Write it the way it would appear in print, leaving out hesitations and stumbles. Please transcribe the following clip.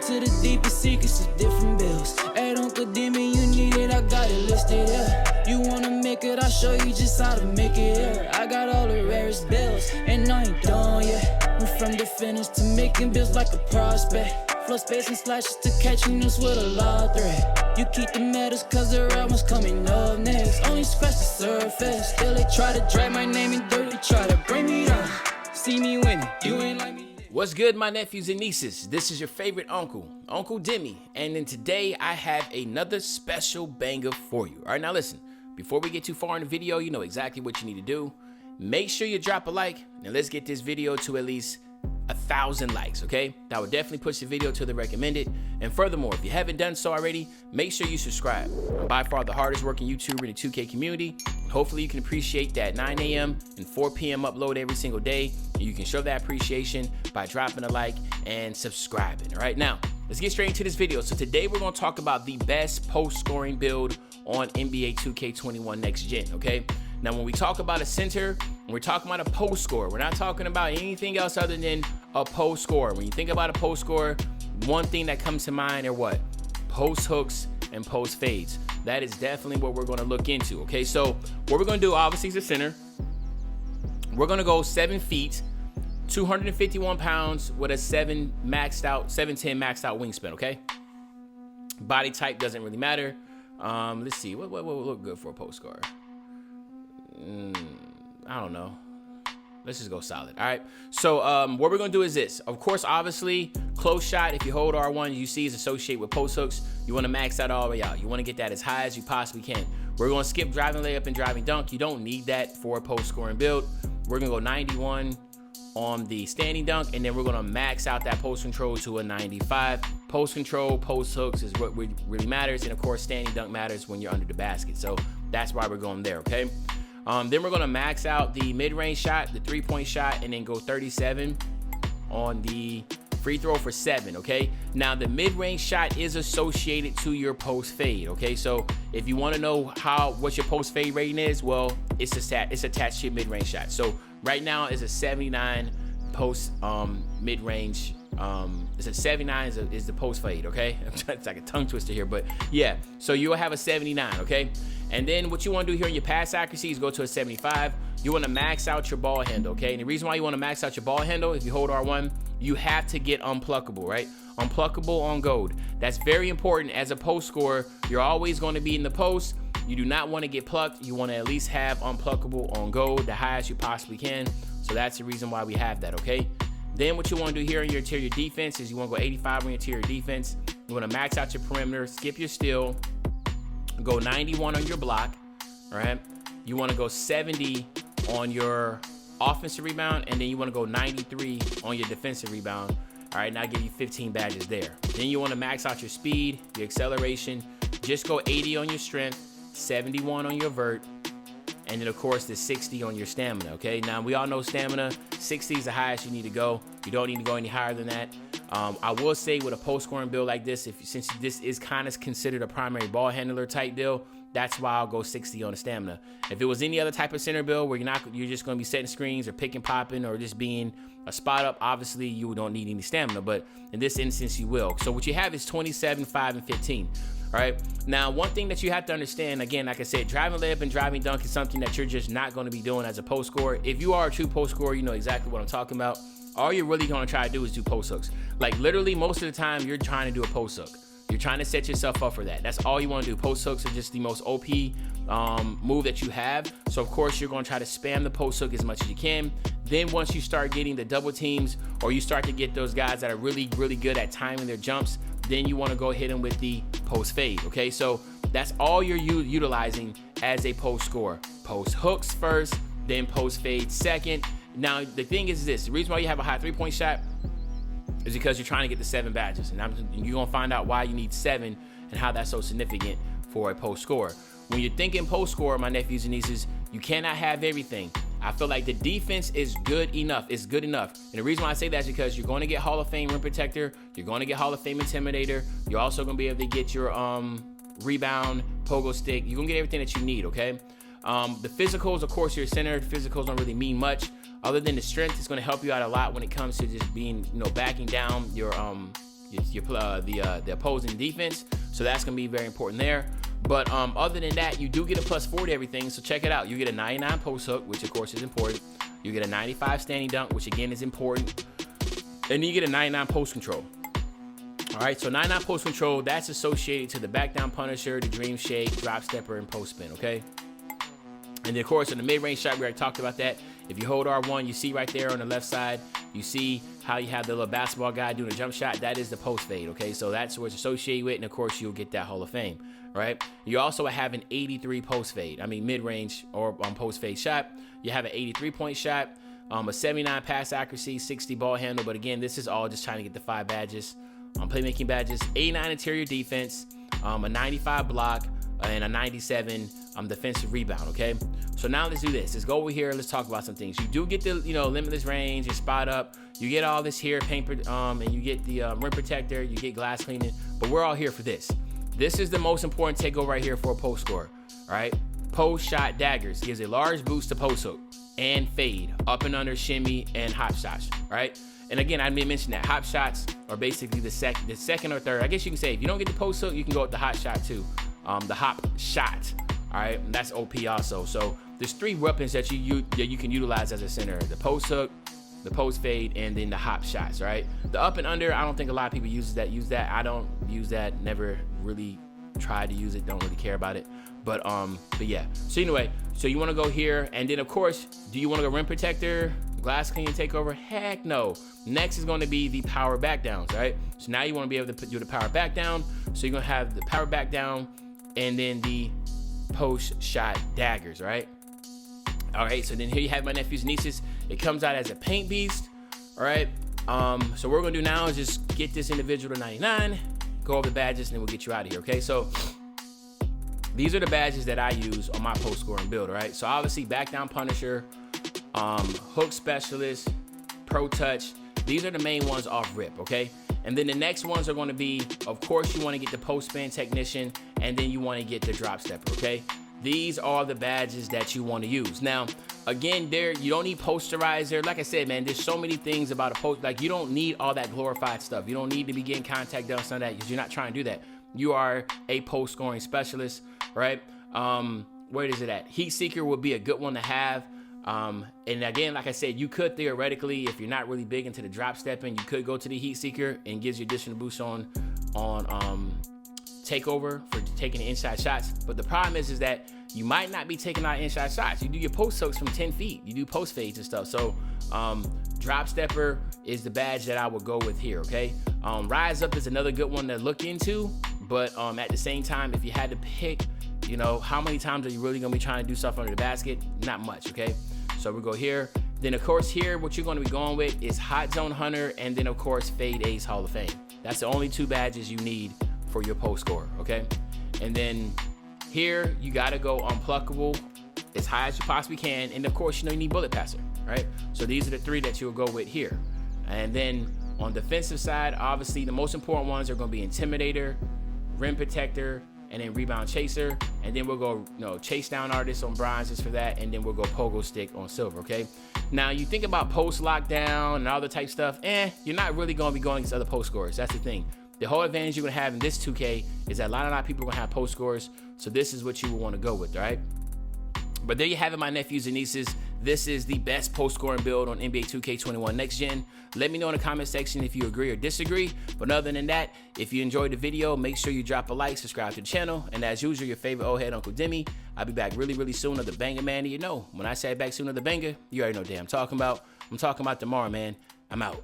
to the deepest secrets of different bills. Hey, don't condemn me, you need it, I got it listed, yeah. You wanna make it, I'll show you just how to make it, yeah. I got all the rarest bills, and I ain't done yet. Went from the finish to making bills like a prospect. Flow space and slashes to catching us with a lot of threat. You keep the medals cause the right one's coming up next. Only scratch the surface, still they try to drag my name in dirt, they try to bring me down. See me winning, you ain't like me. What's good, my nephews and nieces? This is your favorite uncle, Uncle Demi, and then today I have another special banger for you. All right, now listen, before we get too far in the video, you know exactly what you need to do. Make sure you drop a like, and let's get this video to at least 1,000 likes, okay? That would definitely push the video to the recommended. And furthermore, if you haven't done so already, make sure you subscribe. I'm by far the hardest working YouTuber in the 2K community. Hopefully you can appreciate that 9 a.m. and 4 p.m. upload every single day. And you can show that appreciation by dropping a like and subscribing. All right, now let's get straight into this video. So today we're going to talk about the best post scoring build on NBA 2K21 Next Gen, okay? Now, when we talk about a center, when we're talking about a post scorer, we're not talking about anything else other than a post scorer. When you think about a post scorer, one thing that comes to mind are what? Post hooks and post fades. That is definitely what we're going to look into, okay? So what we're going to do, obviously, is a center. We're going to go 7 feet, 251 pounds with a 710 maxed out wingspan, okay? Body type doesn't really matter. Let's see, what would look good for a post scorer? I don't know. Let's just go solid. All right. So what we're going to do is this. Of course, obviously, close shot, if you hold R1, you see is associated with post hooks. You want to max that all the way out. You want to get that as high as you possibly can. We're going to skip driving layup and driving dunk. You don't need that for a post scoring build. We're going to go 91 on the standing dunk, and then we're going to max out that post control to a 95. Post control, post hooks is what really matters. And of course, standing dunk matters when you're under the basket. So that's why we're going there, okay? Then we're going to max out the mid-range shot, the three-point shot, and then go 37 on the free throw for 7, okay? Now, the mid-range shot is associated to your post fade, okay? So if you want to know what your post fade rating is, well, it's attached to your mid-range shot. So right now it's a 79 post mid-range. It's a 79 is the post fade, okay? It's like a tongue twister here, but yeah. So you'll have a 79, okay? And then what you want to do here in your pass accuracy is go to a 75. You want to max out your ball handle, okay? And the reason why you want to max out your ball handle, if you hold R1, you have to get unpluckable, right? Unpluckable on gold. That's very important. As a post scorer, you're always going to be in the post. You do not want to get plucked. You want to at least have unpluckable on gold, the highest you possibly can. So that's the reason why we have that, okay? Then what you want to do here in your interior defense is you want to go 85 on your interior defense. You want to max out your perimeter, skip your steal, go 91 on your block, all right? You want to go 70 on your offensive rebound, and then you want to go 93 on your defensive rebound. All right, now I'll give you 15 badges there. Then you want to max out your speed, your acceleration. Just go 80 on your strength, 71 on your vert, and then of course the 60 on your stamina, okay? Now we all know stamina, 60 is the highest you need to go. You don't need to go any higher than that. I will say with a post scoring build like this, since this is kind of considered a primary ball handler type deal, that's why I'll go 60 on the stamina. If it was any other type of center build where you're just going to be setting screens or pick and popping or just being a spot up, obviously you don't need any stamina, but in this instance you will. So what you have is 27, 5, and 15. All right. Now, one thing that you have to understand, again, like I said, driving layup and driving dunk is something that you're just not going to be doing as a post scorer. If you are a true post scorer, you know exactly what I'm talking about. All you're really going to try to do is do post hooks. Like literally most of the time you're trying to do a post hook. You're trying to set yourself up for that. That's all you want to do. Post hooks are just the most OP move that you have. So of course you're going to try to spam the post hook as much as you can. Then once you start getting the double teams, or you start to get those guys that are really, really good at timing their jumps, then you want to go hit them with the post fade, okay? So that's all you're utilizing as a post scorer. Post hooks first, then post fade second. Now, the thing is this, the reason why you have a high three-point shot is because you're trying to get the 7 badges. And you're going to find out why you need 7 and how that's so significant for a post scorer. When you're thinking post scorer, my nephews and nieces, you cannot have everything. I feel like the defense is good enough. It's good enough. And the reason why I say that is because you're going to get Hall of Fame rim protector. You're going to get Hall of Fame intimidator. You're also going to be able to get your rebound, pogo stick. You're going to get everything that you need, okay? The physicals, of course, your center. Physicals don't really mean much. Other than the strength, it's going to help you out a lot when it comes to just being, backing down your the opposing defense. So that's gonna be very important there. But other than that, you do get a +4 to everything. So check it out. You get a 99 post hook, which of course is important. You get a 95 standing dunk, which again is important. And then you get a 99 post control. All right, so 99 post control, that's associated to the back down punisher, the dream shake, drop stepper, and post spin, okay? And then of course, in the mid-range shot, we already talked about that. If you hold R1, you see right there on the left side, you see how you have the little basketball guy doing a jump shot. That is the post fade, okay? So that's what it's associated with, and of course, you'll get that Hall of Fame, right? You also have an 83 post fade. I mean, mid-range or post fade shot. You have an 83-point shot, a 79 pass accuracy, 60 ball handle. But again, this is all just trying to get the 5 badges, playmaking badges, 89 interior defense, a 95 block, and a 97 defensive rebound, okay? So now let's do this. Let's go over here. Let's talk about some things. You do get the, limitless range, your spot up. You get all this here, and you get the rim protector. You get glass cleaning. But we're all here for this. This is the most important takeover right here for a post score, all right? Post shot daggers gives a large boost to post hook and fade, up and under, shimmy, and hop shots, all right? And again, I may mention that hop shots are basically the second or third. I guess you can say if you don't get the post hook, you can go with the hot shot too. The hop shot, all right? And that's OP also. So there's 3 weapons that you can utilize as a center: the post hook, the post fade, and then the hop shots, right? The up and under, I don't think a lot of people use that. I don't use that. Never really tried to use it. Don't really care about it. But yeah. So anyway, so you want to go here, and then of course, do you want to go rim protector, glass clean, takeover? Heck no. Next is going to be the power back downs, right? So now you want to be able to do the power back down. So you're gonna have the power back down, and then the post shot daggers, right? All right, so then here you have my nephews and nieces. It comes out as a paint beast, all right? So what we're gonna do now is just get this individual to 99, go over the badges, and then we'll get you out of here, okay? So these are the badges that I use on my post scoring build, all right? So obviously back down punisher, hook specialist, pro touch. These are the main ones off rip, okay? And then the next ones are gonna be, of course, you wanna get the post spin technician, and then you wanna get the drop stepper, okay? These are the badges that you wanna use. Now, again, you don't need posterizer. Like I said, man, there's so many things about a post, like you don't need all that glorified stuff. You don't need to be getting contact done on that, because you're not trying to do that. You are a post scoring specialist, right? Where is it at? Heat seeker would be a good one to have. And again, like I said, you could theoretically, if you're not really big into the drop stepping, you could go to the heat seeker and gives you additional boost on takeover for taking the inside shots. But the problem is that you might not be taking out inside shots. You do your post hooks from 10 feet. You do post fades and stuff. So drop stepper is the badge that I would go with here, okay? Rise up is another good one to look into. But at the same time, if you had to pick, how many times are you really gonna be trying to do stuff under the basket? Not much, okay? So we go here. Then of course here, what you're gonna be going with is Hot Zone Hunter, and then of course Fade Ace Hall of Fame. That's the only 2 badges you need for your post score, okay? And then here, you gotta go unpluckable as high as you possibly can. And of course, you need bullet passer, right? So these are the 3 that you'll go with here. And then on defensive side, obviously the most important ones are gonna be Intimidator, Rim Protector, and then Rebound Chaser. And then we'll go, Chase Down Artist on bronzes for that. And then we'll go Pogo Stick on silver, okay? Now, you think about post lockdown and all the type stuff, you're not really gonna be going against other post scorers. That's the thing. The whole advantage you're gonna have in this 2K is that a lot of people are gonna have post scores. So this is what you will wanna go with, all right? But there you have it, my nephews and nieces. This is the best post scoring build on NBA 2K21 Next Gen. Let me know in the comment section if you agree or disagree. But other than that, if you enjoyed the video, make sure you drop a like, subscribe to the channel. And as usual, your favorite old head, Uncle Demi. I'll be back really, really soon on the Banger Man. When I say back soon on the Banger, you already know what I'm talking about. I'm talking about tomorrow, man. I'm out.